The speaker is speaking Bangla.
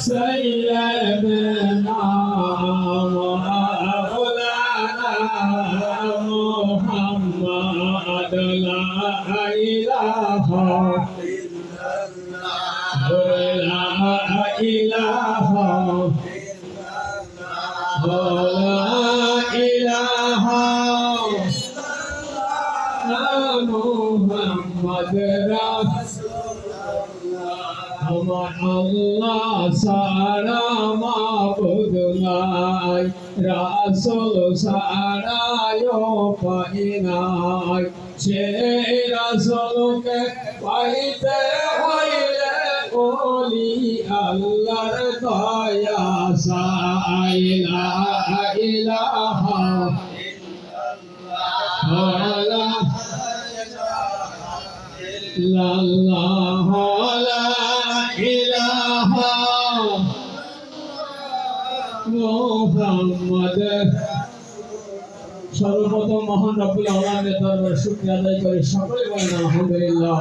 سيدنا مولانا محمد لا إله إلا الله لا إله لا إله محمد رسول আমার আল্লাহ সারা মাবুদ নাই রাসূল সারা উপায় নাই সে রাসূলকে পাইতে হইলে ওলি আল্লাহর দয়া লা ইলাহা ইল্লাল্লাহ লাল্লাহ লা ইলাহা মুহাম্মদ। সর্বপ্রথম মহান রব্বুল আলামিনের দরবারে শুকরিয়া আদায় করে সকলে বলেন আলহামদুলিল্লাহ।